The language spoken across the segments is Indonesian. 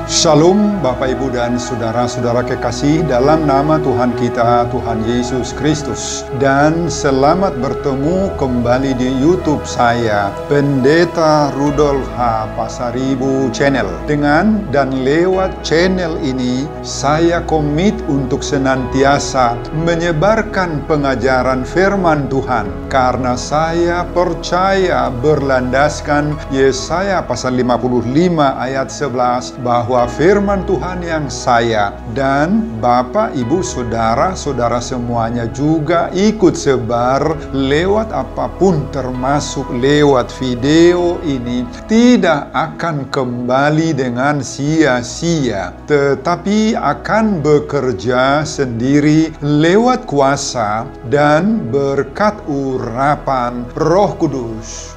Shalom Bapak Ibu dan Saudara-saudara kekasih dalam nama Tuhan kita, Tuhan Yesus Kristus. Dan selamat bertemu kembali di YouTube saya, Pendeta Rudolf H. Pasaribu Channel. Dengan dan lewat channel ini, saya komit untuk senantiasa menyebarkan pengajaran firman Tuhan. Karena saya percaya berlandaskan Yesaya pasal 55 ayat 11 bahwa firman Tuhan yang saya dan Bapak, Ibu, Saudara-saudara semuanya juga ikut sebar lewat apapun termasuk lewat video ini tidak akan kembali dengan sia-sia, tetapi akan bekerja sendiri lewat kuasa dan berkat urapan Roh Kudus.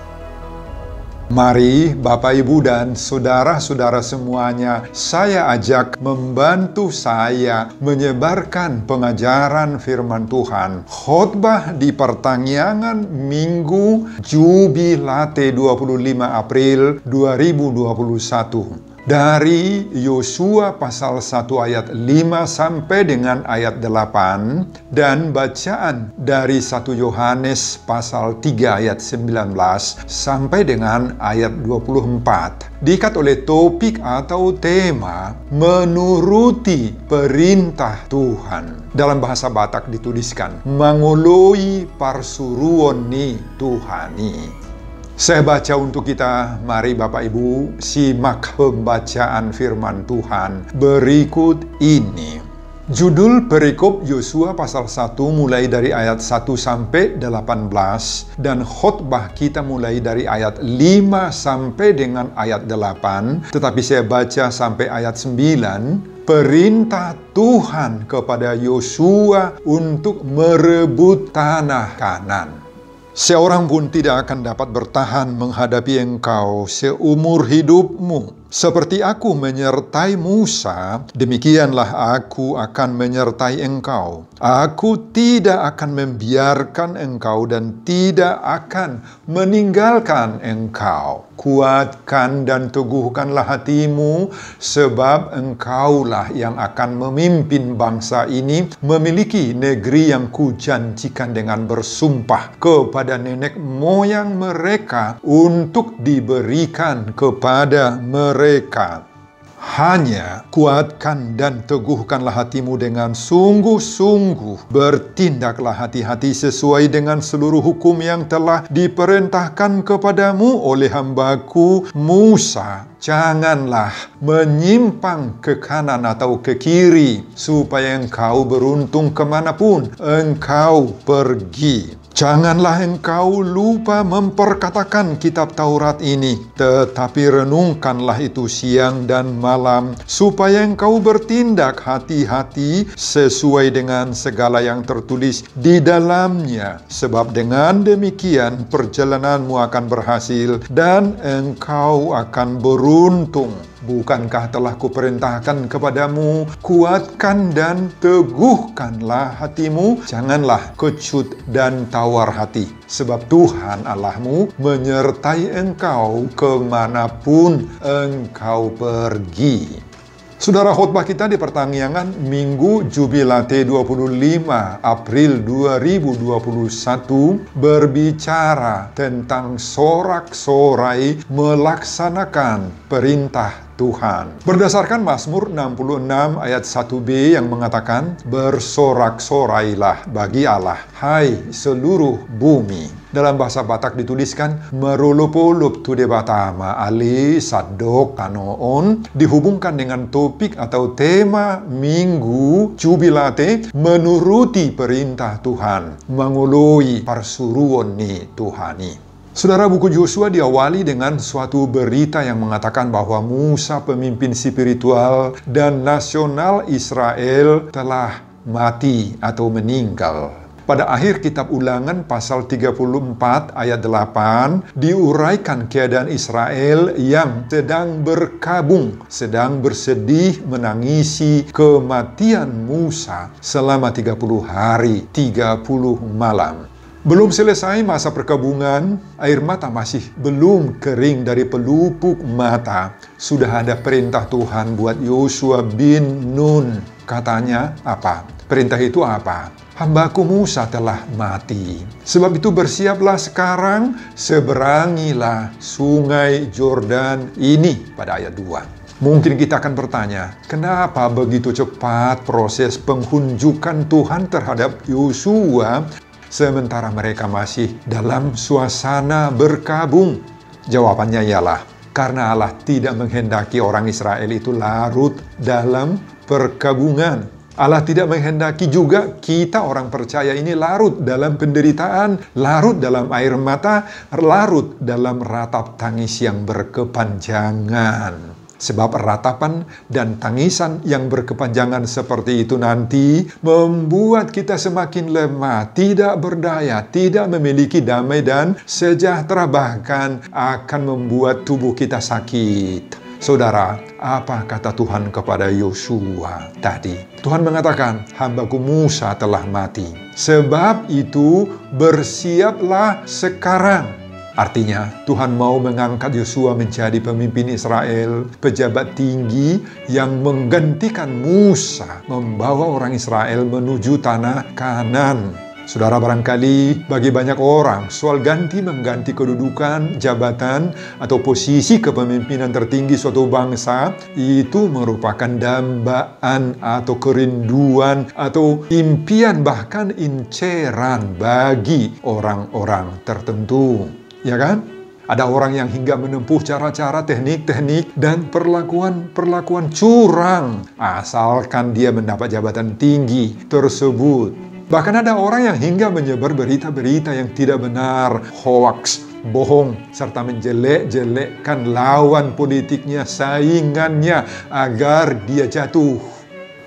Mari Bapak, Ibu, dan Saudara-saudara semuanya, saya ajak membantu saya menyebarkan pengajaran firman Tuhan. Khotbah di pertanggiangan Minggu Jubilate 25 April 2021. Dari Yosua pasal 1 ayat 5 sampai dengan ayat 8 dan bacaan dari 1 Yohanes pasal 3 ayat 19 sampai dengan ayat 24. Diikat oleh topik atau tema menuruti perintah Tuhan. Dalam bahasa Batak dituliskan mangoloi parsuruon ni Tuhani. Saya baca untuk kita, mari Bapak Ibu simak pembacaan firman Tuhan berikut ini. Judul perikop Yosua pasal 1 mulai dari ayat 1 sampai 18 dan khotbah kita mulai dari ayat 5 sampai dengan ayat 8, tetapi saya baca sampai ayat 9. Perintah Tuhan kepada Yosua untuk merebut tanah Kanan. Seorang pun tidak akan dapat bertahan menghadapi engkau seumur hidupmu. Seperti aku menyertai Musa, demikianlah aku akan menyertai engkau. Aku tidak akan membiarkan engkau dan tidak akan meninggalkan engkau. Kuatkan dan teguhkanlah hatimu, sebab engkaulah yang akan memimpin bangsa ini memiliki negeri yang kujanjikan dengan bersumpah kepada nenek moyang mereka untuk diberikan kepada mereka. Hanya kuatkan dan teguhkanlah hatimu dengan sungguh-sungguh. Bertindaklah hati-hati sesuai dengan seluruh hukum yang telah diperintahkan kepadamu oleh hambaku Musa. Janganlah menyimpang ke kanan atau ke kiri, supaya engkau beruntung kemanapun engkau pergi. Janganlah engkau lupa memperkatakan kitab Taurat ini, tetapi renungkanlah itu siang dan malam, supaya engkau bertindak hati-hati sesuai dengan segala yang tertulis di dalamnya. Sebab dengan demikian perjalananmu akan berhasil dan engkau akan beruntung. Bukankah telah kuperintahkan kepadamu, kuatkan dan teguhkanlah hatimu, janganlah kecut dan tawar hati. Sebab Tuhan Allahmu menyertai engkau kemanapun engkau pergi. Saudara, khotbah kita di pertanggiangan Minggu Jubilate 25 April 2021 berbicara tentang sorak-sorai melaksanakan perintah Tuhan. Berdasarkan Mazmur 66 ayat 1b yang mengatakan, bersorak-sorailah bagi Allah, hai seluruh bumi. Dalam bahasa Batak dituliskan merolopolop tude batama ali sadok kanoon, dihubungkan dengan topik atau tema Minggu Jubilate menuruti perintah Tuhan, mangoloi parsuruon ni Tuhani. Saudara, buku Yosua diawali dengan suatu berita yang mengatakan bahwa Musa, pemimpin spiritual dan nasional Israel, telah mati atau meninggal. Pada akhir kitab Ulangan pasal 34 ayat 8 diuraikan keadaan Israel yang sedang berkabung, sedang bersedih menangisi kematian Musa selama 30 hari, 30 malam. Belum selesai masa perkabungan, air mata masih belum kering dari pelupuk mata. Sudah ada perintah Tuhan buat Yosua bin Nun. Katanya apa? Perintah itu apa? Hambaku Musa telah mati. Sebab itu bersiaplah sekarang, seberangilah sungai Yordan ini, pada ayat 2. Mungkin kita akan bertanya, kenapa begitu cepat proses penghunjukan Tuhan terhadap Yosua sementara mereka masih dalam suasana berkabung? Jawabannya ialah, karena Allah tidak menghendaki orang Israel itu larut dalam perkabungan. Allah tidak menghendaki juga kita orang percaya ini larut dalam penderitaan, larut dalam air mata, larut dalam ratap tangis yang berkepanjangan. Sebab ratapan dan tangisan yang berkepanjangan seperti itu nanti membuat kita semakin lemah, tidak berdaya, tidak memiliki damai dan sejahtera, bahkan akan membuat tubuh kita sakit. Saudara, apa kata Tuhan kepada Yosua tadi? Tuhan mengatakan, hambaku Musa telah mati. Sebab itu bersiaplah sekarang. Artinya, Tuhan mau mengangkat Yosua menjadi pemimpin Israel, pejabat tinggi yang menggantikan Musa, membawa orang Israel menuju tanah Kanaan. Saudara, barangkali bagi banyak orang, soal mengganti kedudukan, jabatan, atau posisi kepemimpinan tertinggi suatu bangsa, itu merupakan dambaan atau kerinduan atau impian, bahkan inceran bagi orang-orang tertentu. Ya kan? Ada orang yang hingga menempuh cara-cara, teknik-teknik, dan perlakuan curang, asalkan dia mendapat jabatan tinggi tersebut. Bahkan ada orang yang hingga menyebar berita-berita yang tidak benar, hoaks, bohong, serta menjelek-jelekkan lawan politiknya, saingannya, agar dia jatuh.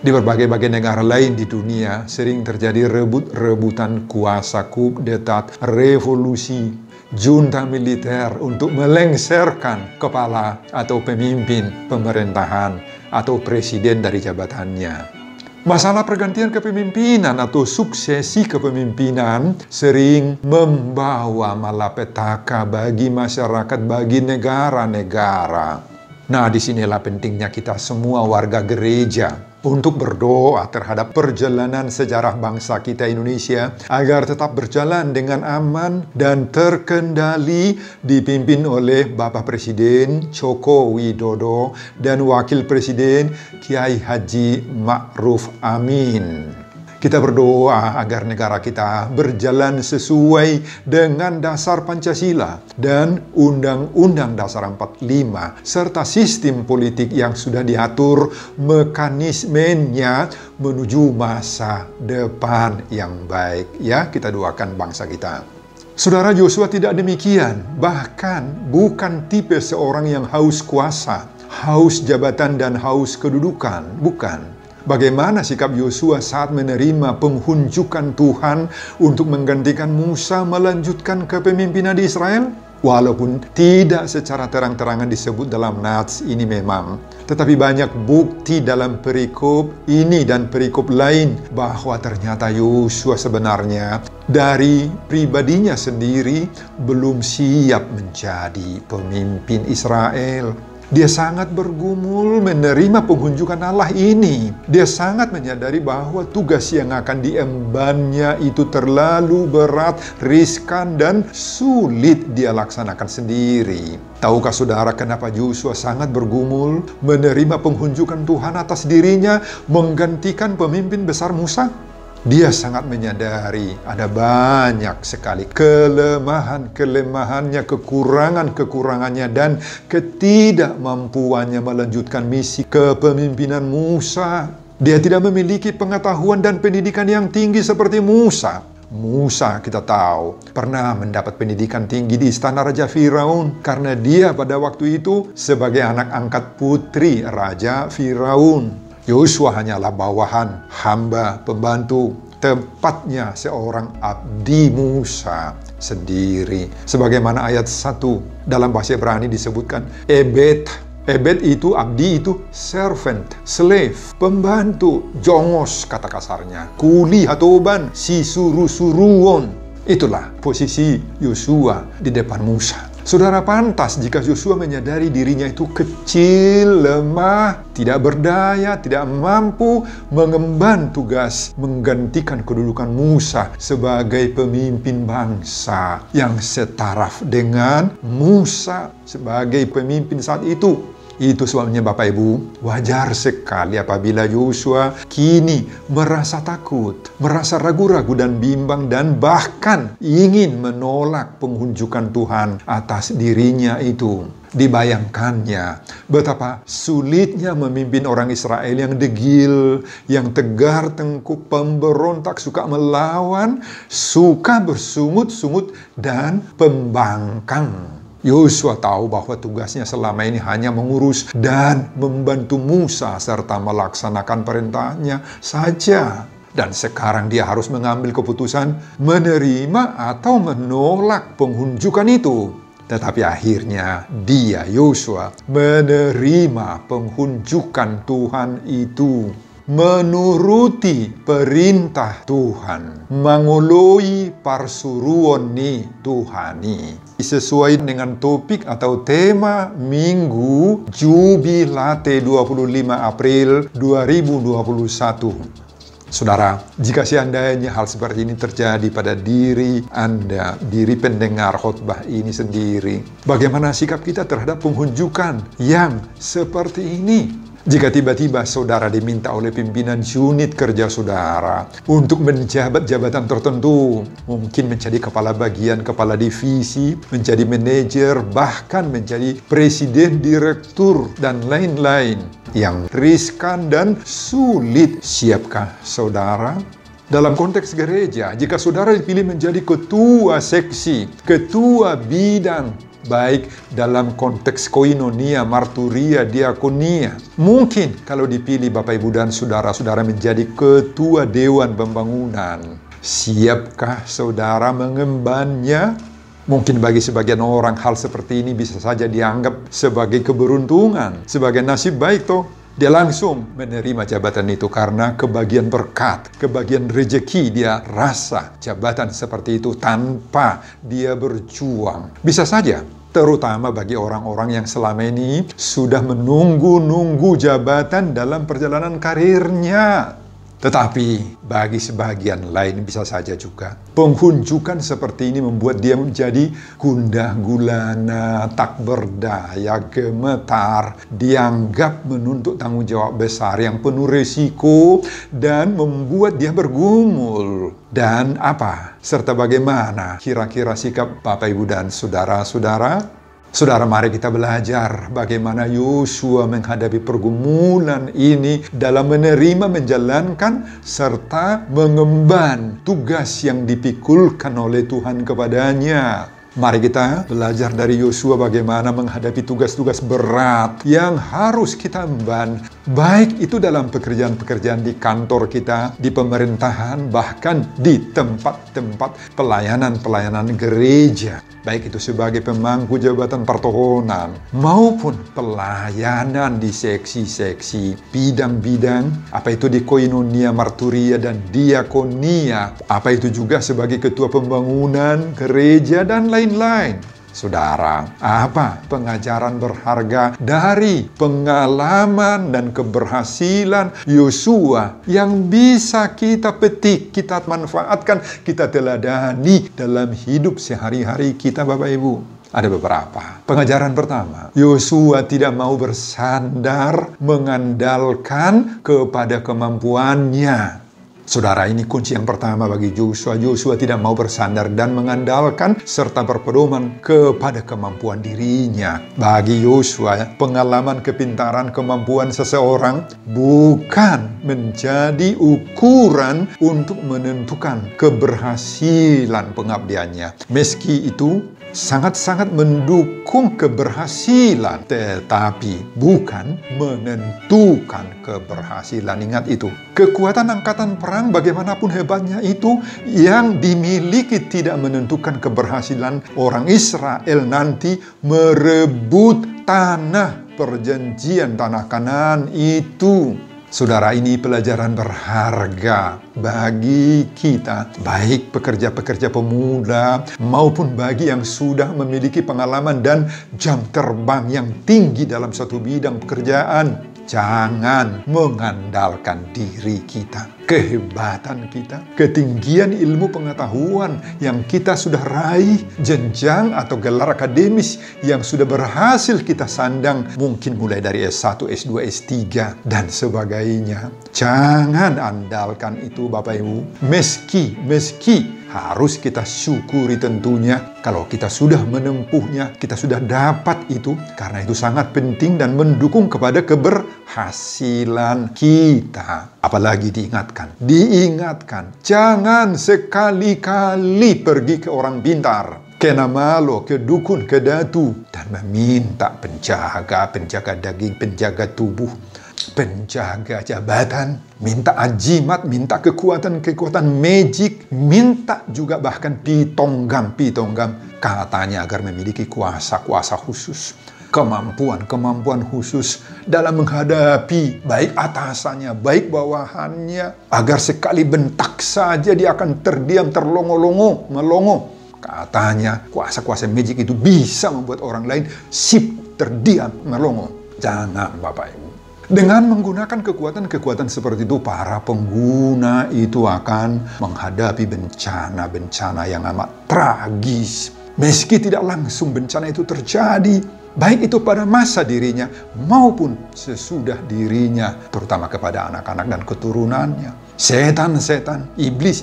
Di berbagai-bagai negara lain di dunia, sering terjadi rebut-rebutan kuasa, kudeta, revolusi, junta militer untuk melengsarkan kepala atau pemimpin pemerintahan atau presiden dari jabatannya. Masalah pergantian kepemimpinan atau suksesi kepemimpinan sering membawa malapetaka bagi masyarakat, bagi negara-negara. Nah, disinilah pentingnya kita semua warga gereja untuk berdoa terhadap perjalanan sejarah bangsa kita Indonesia agar tetap berjalan dengan aman dan terkendali, dipimpin oleh Bapak Presiden Joko Widodo dan Wakil Presiden Kiai Haji Ma'ruf Amin. Kita berdoa agar negara kita berjalan sesuai dengan dasar Pancasila dan Undang-Undang Dasar 45 serta sistem politik yang sudah diatur mekanismenya menuju masa depan yang baik. Ya, kita doakan bangsa kita. Saudara, Yosua tidak demikian. Bahkan bukan tipe seorang yang haus kuasa, haus jabatan dan haus kedudukan. Bukan. Bagaimana sikap Yosua saat menerima penghunjukan Tuhan untuk menggantikan Musa melanjutkan kepemimpinan di Israel? Walaupun tidak secara terang-terangan disebut dalam nats ini memang, tetapi banyak bukti dalam perikop ini dan perikop lain bahwa ternyata Yosua sebenarnya dari pribadinya sendiri belum siap menjadi pemimpin Israel. Dia sangat bergumul menerima penghunjukan Allah ini. Dia sangat menyadari bahwa tugas yang akan diembannya itu terlalu berat, riskan, dan sulit dia laksanakan sendiri. Tahukah saudara kenapa Yosua sangat bergumul menerima penghunjukan Tuhan atas dirinya menggantikan pemimpin besar Musa? Dia sangat menyadari ada banyak sekali kelemahan-kelemahannya, kekurangan-kekurangannya, dan ketidakmampuannya melanjutkan misi kepemimpinan Musa. Dia tidak memiliki pengetahuan dan pendidikan yang tinggi seperti Musa. Musa, kita tahu, pernah mendapat pendidikan tinggi di istana Raja Firaun karena dia pada waktu itu sebagai anak angkat putri Raja Firaun. Yosua hanyalah bawahan, hamba, pembantu, tepatnya seorang abdi Musa sendiri. Sebagaimana ayat 1 dalam bahasa Ibrani disebutkan, Ebed. Ebed itu, abdi itu, servant, slave, pembantu, jongos kata kasarnya, kuli atau ban, si suruh-suruon. Itulah posisi Yosua di depan Musa. Saudara, pantas jika Yosua menyadari dirinya itu kecil, lemah, tidak berdaya, tidak mampu mengemban tugas menggantikan kedudukan Musa sebagai pemimpin bangsa yang setaraf dengan Musa sebagai pemimpin saat itu. Itu sebabnya Bapak Ibu, wajar sekali apabila Yosua kini merasa takut, merasa ragu-ragu dan bimbang, dan bahkan ingin menolak penghunjukan Tuhan atas dirinya itu. Dibayangkannya betapa sulitnya memimpin orang Israel yang degil, yang tegar tengkuk, pemberontak, suka melawan, suka bersungut-sungut, dan pembangkang. Yosua tahu bahwa tugasnya selama ini hanya mengurus dan membantu Musa serta melaksanakan perintahnya saja. Dan sekarang dia harus mengambil keputusan menerima atau menolak penghunjukan itu. Tetapi akhirnya dia, Yosua, menerima penghunjukan Tuhan itu. Menuruti perintah Tuhan, mangoloi parsuruon ni Tuhani. Sesuai dengan topik atau tema Minggu Jubilate 25 April 2021. Saudara, jika seandainya hal seperti ini terjadi pada diri Anda, diri pendengar khotbah ini sendiri, bagaimana sikap kita terhadap penghunjukan yang seperti ini? Jika tiba-tiba saudara diminta oleh pimpinan unit kerja saudara untuk menjabat jabatan tertentu, mungkin menjadi kepala bagian, kepala divisi, menjadi manajer, bahkan menjadi presiden, direktur, dan lain-lain yang riskan dan sulit, siapkah saudara? Dalam konteks gereja, jika saudara dipilih menjadi ketua seksi, ketua bidang, baik dalam konteks koinonia, marturia, diakonia. Mungkin kalau dipilih Bapak Ibu dan saudara-saudara menjadi ketua dewan pembangunan, siapkah saudara mengembannya? Mungkin bagi sebagian orang hal seperti ini bisa saja dianggap sebagai keberuntungan, sebagai nasib baik toh. Dia langsung menerima jabatan itu karena kebagian berkat, kebagian rejeki dia rasa jabatan seperti itu tanpa dia berjuang. Bisa saja, terutama bagi orang-orang yang selama ini sudah menunggu-nunggu jabatan dalam perjalanan karirnya. Tetapi bagi sebagian lain bisa saja juga penghunjukan seperti ini membuat dia menjadi gundah gulana, tak berdaya, gemetar, dianggap menuntut tanggung jawab besar yang penuh resiko dan membuat dia bergumul. Dan apa? Serta bagaimana kira-kira sikap Bapak Ibu dan saudara-saudara? Saudara, mari kita belajar bagaimana Yosua menghadapi pergumulan ini dalam menerima, menjalankan, serta mengemban tugas yang dipikulkan oleh Tuhan kepadanya. Mari kita belajar dari Yosua bagaimana menghadapi tugas-tugas berat yang harus kita emban, baik itu dalam pekerjaan-pekerjaan di kantor kita, di pemerintahan, bahkan di tempat-tempat pelayanan-pelayanan gereja. Baik itu sebagai pemangku jabatan pertohonan maupun pelayanan di seksi-seksi, bidang-bidang, apa itu di koinonia, marturia, dan diakonia, apa itu juga sebagai ketua pembangunan gereja dan lain-lain. Saudara, apa pengajaran berharga dari pengalaman dan keberhasilan Yosua yang bisa kita petik, kita manfaatkan, kita teladani dalam hidup sehari-hari kita, Bapak Ibu? Ada beberapa. Pengajaran pertama, Yosua tidak mau bersandar mengandalkan kepada kemampuannya. Saudara, ini kunci yang pertama bagi Yosua. Yosua tidak mau bersandar dan mengandalkan serta berpedoman kepada kemampuan dirinya. Bagi Yosua, pengalaman, kepintaran, kemampuan seseorang bukan menjadi ukuran untuk menentukan keberhasilan pengabdiannya. Meski itu sangat-sangat mendukung keberhasilan, tetapi bukan menentukan keberhasilan. Ingat itu. Kekuatan angkatan perang bagaimanapun hebatnya itu, yang dimiliki tidak menentukan keberhasilan orang Israel nanti merebut tanah perjanjian, tanah Kanaan itu. Saudara, ini pelajaran berharga bagi kita, baik pekerja-pekerja pemuda maupun bagi yang sudah memiliki pengalaman dan jam terbang yang tinggi dalam suatu bidang pekerjaan. Jangan mengandalkan diri kita, kehebatan kita, ketinggian ilmu pengetahuan yang kita sudah raih, jenjang atau gelar akademis yang sudah berhasil kita sandang, mungkin mulai dari S1, S2, S3, dan sebagainya. Jangan andalkan itu, Bapak Ibu. Meski harus kita syukuri tentunya kalau kita sudah menempuhnya, kita sudah dapat itu, karena itu sangat penting dan mendukung kepada keberhasilan kita. Apalagi diingatkan, jangan sekali-kali pergi ke orang pintar, ke namalo, ke dukun, ke datu, dan meminta penjaga daging, penjaga tubuh, penjaga jabatan, minta ajimat, minta kekuatan magic, minta juga bahkan pitonggam, katanya agar memiliki kuasa khusus, kemampuan khusus dalam menghadapi baik atasannya, baik bawahannya, agar sekali bentak saja dia akan terdiam, melongo. Katanya kuasa magic itu bisa membuat orang lain terdiam, melongo. Jangan, Bapak Ibu. Dengan menggunakan kekuatan seperti itu, para pengguna itu akan menghadapi bencana yang amat tragis. Meski tidak langsung bencana itu terjadi, baik itu pada masa dirinya maupun sesudah dirinya, terutama kepada anak-anak dan keturunannya. Setan-setan, iblis,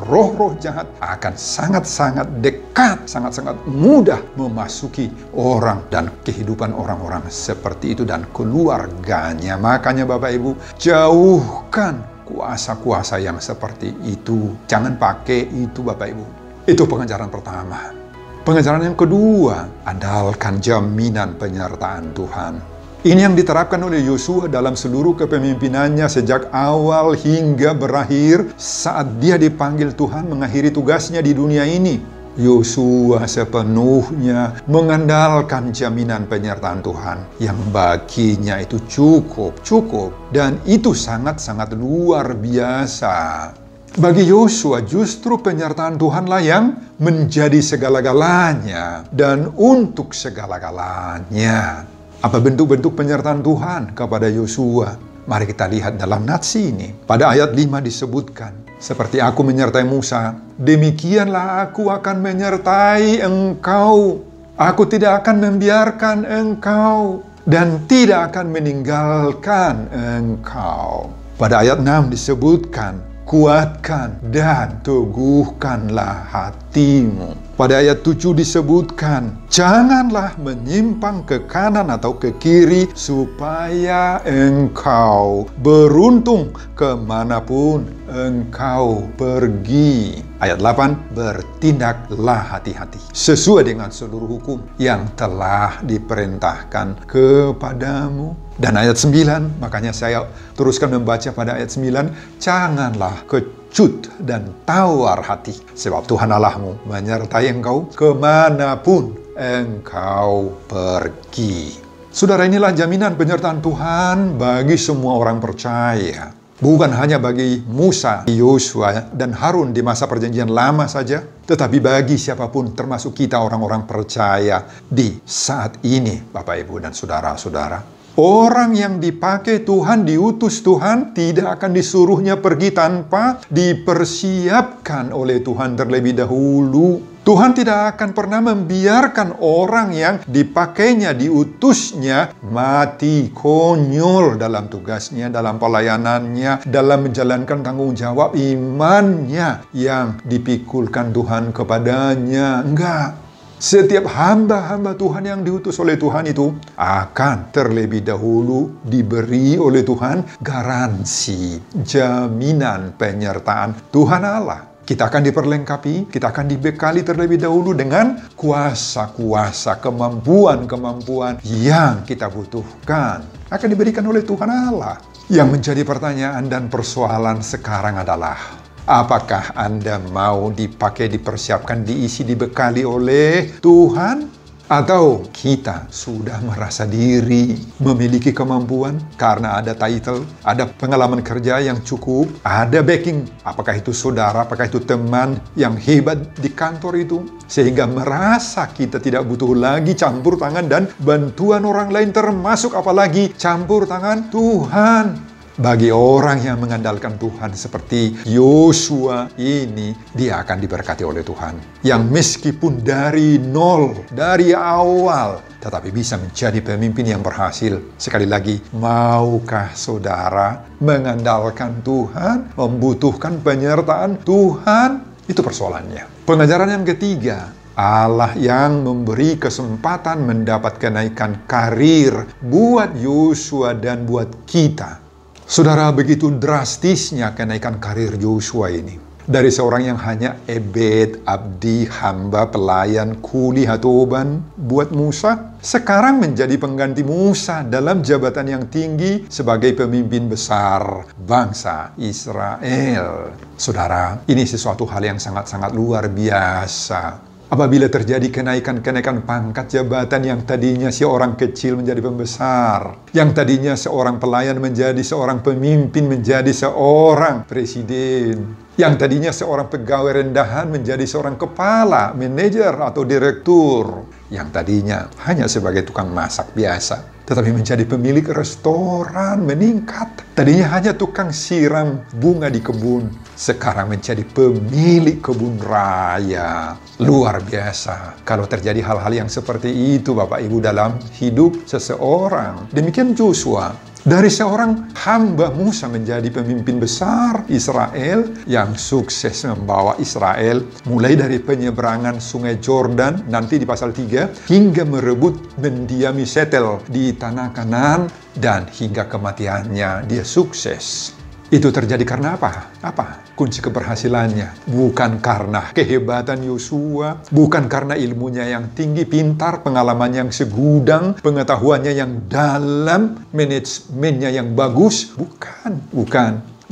roh-roh jahat akan sangat-sangat dekat, sangat-sangat mudah memasuki orang dan kehidupan orang-orang seperti itu dan keluarganya. Makanya Bapak Ibu, jauhkan kuasa-kuasa yang seperti itu. Jangan pakai itu, Bapak Ibu. Itu pengajaran pertama. Pengajaran yang kedua, andalkan jaminan penyertaan Tuhan. Ini yang diterapkan oleh Yosua dalam seluruh kepemimpinannya sejak awal hingga berakhir saat dia dipanggil Tuhan mengakhiri tugasnya di dunia ini. Yosua sepenuhnya mengandalkan jaminan penyertaan Tuhan yang baginya itu cukup dan itu sangat-sangat luar biasa. Bagi Yosua justru penyertaan Tuhanlah yang menjadi segala-galanya dan untuk segala-galanya. Apa bentuk-bentuk penyertaan Tuhan kepada Yosua? Mari kita lihat dalam nats ini. Pada ayat 5 disebutkan, seperti aku menyertai Musa, demikianlah aku akan menyertai engkau. Aku tidak akan membiarkan engkau dan tidak akan meninggalkan engkau. Pada ayat 6 disebutkan, kuatkan dan teguhkanlah hatimu. Pada ayat 7 disebutkan, janganlah menyimpang ke kanan atau ke kiri, supaya engkau beruntung kemanapun engkau pergi. Ayat 8, bertindaklah hati-hati sesuai dengan seluruh hukum yang telah diperintahkan kepadamu. Dan ayat 9, makanya saya teruskan membaca pada ayat 9, janganlah kecut dan tawar hati, sebab Tuhan Allahmu menyertai engkau kemanapun engkau pergi. Saudara, inilah jaminan penyertaan Tuhan bagi semua orang percaya. Bukan hanya bagi Musa, Yosua, dan Harun di masa perjanjian lama saja, tetapi bagi siapapun termasuk kita orang-orang percaya di saat ini, Bapak, Ibu, dan saudara-saudara. Orang yang dipakai Tuhan, diutus Tuhan, tidak akan disuruhnya pergi tanpa dipersiapkan oleh Tuhan terlebih dahulu. Tuhan tidak akan pernah membiarkan orang yang dipakainya, diutusnya, mati konyol dalam tugasnya, dalam pelayanannya, dalam menjalankan tanggung jawab imannya yang dipikulkan Tuhan kepadanya. Enggak. Setiap hamba-hamba Tuhan yang diutus oleh Tuhan itu akan terlebih dahulu diberi oleh Tuhan garansi, jaminan penyertaan Tuhan Allah. Kita akan diperlengkapi, kita akan dibekali terlebih dahulu dengan kuasa-kuasa, kemampuan-kemampuan yang kita butuhkan. Akan diberikan oleh Tuhan Allah. Yang menjadi pertanyaan dan persoalan sekarang adalah, apakah Anda mau dipakai, dipersiapkan, diisi, dibekali oleh Tuhan? Atau kita sudah merasa diri memiliki kemampuan karena ada title, ada pengalaman kerja yang cukup, ada backing, apakah itu saudara, apakah itu teman yang hebat di kantor itu, sehingga merasa kita tidak butuh lagi campur tangan dan bantuan orang lain, termasuk apalagi campur tangan Tuhan. Bagi orang yang mengandalkan Tuhan seperti Yosua ini, dia akan diberkati oleh Tuhan. Yang meskipun dari nol, dari awal, tetapi bisa menjadi pemimpin yang berhasil. Sekali lagi, maukah saudara mengandalkan Tuhan, membutuhkan penyertaan Tuhan? Itu persoalannya. Pengajaran yang ketiga, Allah yang memberi kesempatan mendapat kenaikan karir buat Yosua dan buat kita. Saudara, begitu drastisnya kenaikan karir Yosua ini. Dari seorang yang hanya ebed, abdi, hamba, pelayan, kuli, atau beban buat Musa, sekarang menjadi pengganti Musa dalam jabatan yang tinggi sebagai pemimpin besar bangsa Israel. Saudara, ini sesuatu hal yang sangat-sangat luar biasa. Apabila terjadi kenaikan-kenaikan pangkat jabatan, yang tadinya seorang kecil menjadi pembesar, yang tadinya seorang pelayan menjadi seorang pemimpin, menjadi seorang presiden, yang tadinya seorang pegawai rendahan menjadi seorang kepala, manajer atau direktur, yang tadinya hanya sebagai tukang masak biasa, tetapi menjadi pemilik restoran, meningkat. Tadinya hanya tukang siram bunga di kebun, sekarang menjadi pemilik kebun raya. Luar biasa kalau terjadi hal-hal yang seperti itu, Bapak Ibu, dalam hidup seseorang. Demikian Yosua, dari seorang hamba Musa menjadi pemimpin besar Israel yang sukses membawa Israel mulai dari penyeberangan sungai Jordan nanti di pasal 3 hingga merebut mendiami Setel di tanah Kanaan, dan hingga kematiannya dia sukses. Itu terjadi karena apa? Apa kunci keberhasilannya? Bukan karena kehebatan Yosua, bukan karena ilmunya yang tinggi, pintar, pengalamannya yang segudang, pengetahuannya yang dalam, manajemennya yang bagus.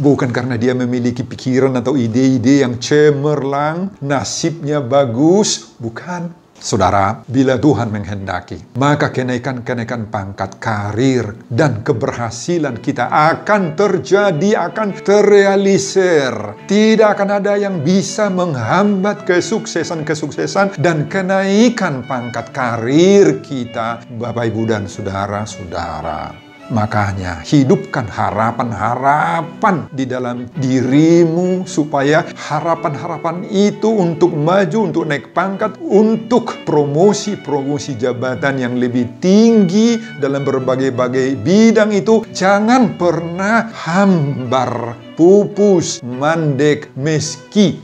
Bukan karena dia memiliki pikiran atau ide-ide yang cemerlang, nasibnya bagus. Bukan. Saudara, bila Tuhan menghendaki, maka kenaikan-kenaikan pangkat, karir, dan keberhasilan kita akan terjadi, akan terrealisir. Tidak akan ada yang bisa menghambat kesuksesan dan kenaikan pangkat karir kita, Bapak, Ibu, dan saudara-saudara. Makanya hidupkan harapan-harapan di dalam dirimu supaya harapan-harapan itu untuk maju, untuk naik pangkat, untuk promosi jabatan yang lebih tinggi dalam berbagai-bagai bidang itu jangan pernah hambar, pupus, mandek, meski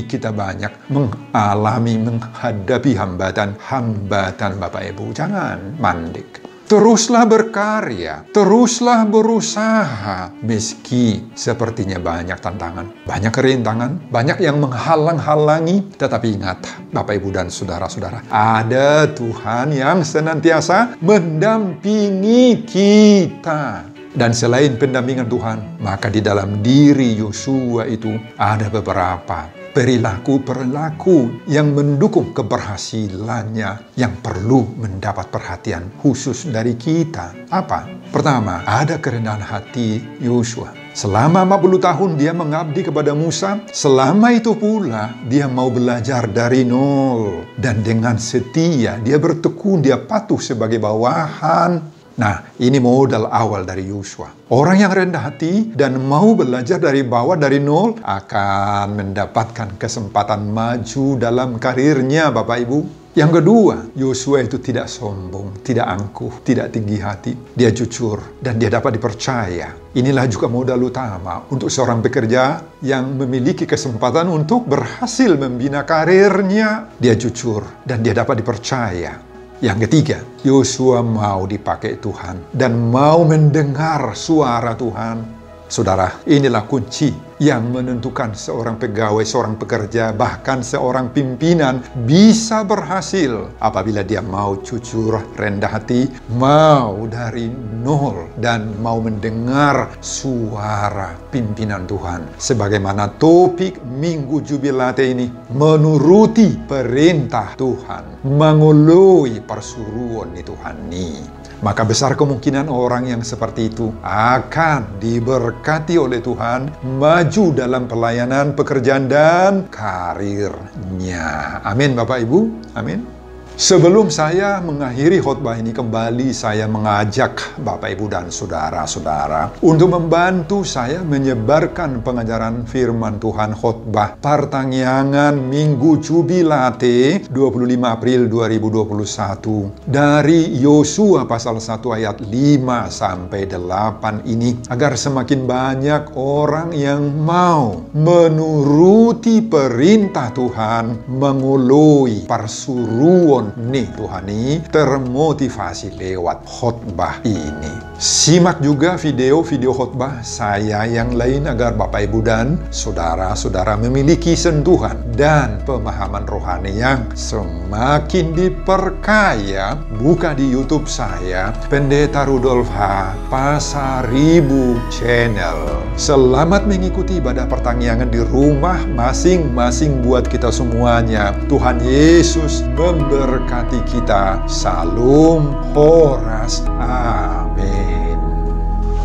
kita banyak menghadapi hambatan Bapak Ibu. Jangan mandek. Teruslah berkarya, teruslah berusaha, meski sepertinya banyak tantangan, banyak kerintangan, banyak yang menghalang-halangi. Tetapi ingat, Bapak, Ibu, dan saudara-saudara, ada Tuhan yang senantiasa mendampingi kita. Dan selain pendampingan Tuhan, maka di dalam diri Yosua itu ada beberapa perilaku yang mendukung keberhasilannya yang perlu mendapat perhatian khusus dari kita. Apa? Pertama, ada kerendahan hati Yosua. Selama 40 tahun dia mengabdi kepada Musa, selama itu pula dia mau belajar dari nol. Dan dengan setia, dia bertekun, dia patuh sebagai bawahan. Nah, ini modal awal dari Yosua. Orang yang rendah hati dan mau belajar dari bawah, dari nol, akan mendapatkan kesempatan maju dalam karirnya, Bapak Ibu. Yang kedua, Yosua itu tidak sombong, tidak angkuh, tidak tinggi hati. Dia jujur dan dia dapat dipercaya. Inilah juga modal utama untuk seorang pekerja yang memiliki kesempatan untuk berhasil membina karirnya. Dia jujur dan dia dapat dipercaya. Yang ketiga, Yosua mau dipakai Tuhan dan mau mendengar suara Tuhan. Saudara, inilah kunci yang menentukan seorang pegawai, seorang pekerja, bahkan seorang pimpinan bisa berhasil apabila dia mau jujur, rendah hati, mau dari nol, dan mau mendengar suara pimpinan Tuhan. Sebagaimana topik Minggu Jubilate ini, menuruti perintah Tuhan, mengului persuruan Tuhan ini. Maka besar kemungkinan orang yang seperti itu akan diberkati oleh Tuhan, maju dalam pelayanan, pekerjaan, dan karirnya. Amin Bapak Ibu, amin. Sebelum saya mengakhiri khotbah ini, kembali saya mengajak Bapak Ibu dan saudara-saudara untuk membantu saya menyebarkan pengajaran firman Tuhan khotbah Pertangyangan Minggu Jubilate 25 April 2021 dari Yosua pasal 1 ayat 5 sampai 8 ini, agar semakin banyak orang yang mau menuruti perintah Tuhan, mengului persuruan nih Tuhan ini, termotivasi lewat khotbah ini. Simak juga video-video khotbah saya yang lain agar Bapak Ibu dan saudara-saudara memiliki sentuhan dan pemahaman rohani yang semakin diperkaya. Buka di YouTube saya, Pendeta Rudolf H. Pasaribu Channel. Selamat mengikuti ibadah pertangyangan di rumah masing-masing buat kita semuanya. Tuhan Yesus memberkati kita. Salam Horas. Amin.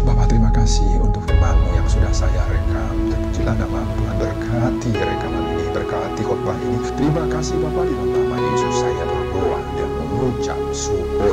Bapak, terima kasih untuk firman-Mu yang sudah saya rekam. Terpujilah nama-Mu Tuhan, berkati rekaman ini, berkati khotbah ini. Terima kasih Bapak, di dalam nama Yesus saya berdoa dan mengucap syukur.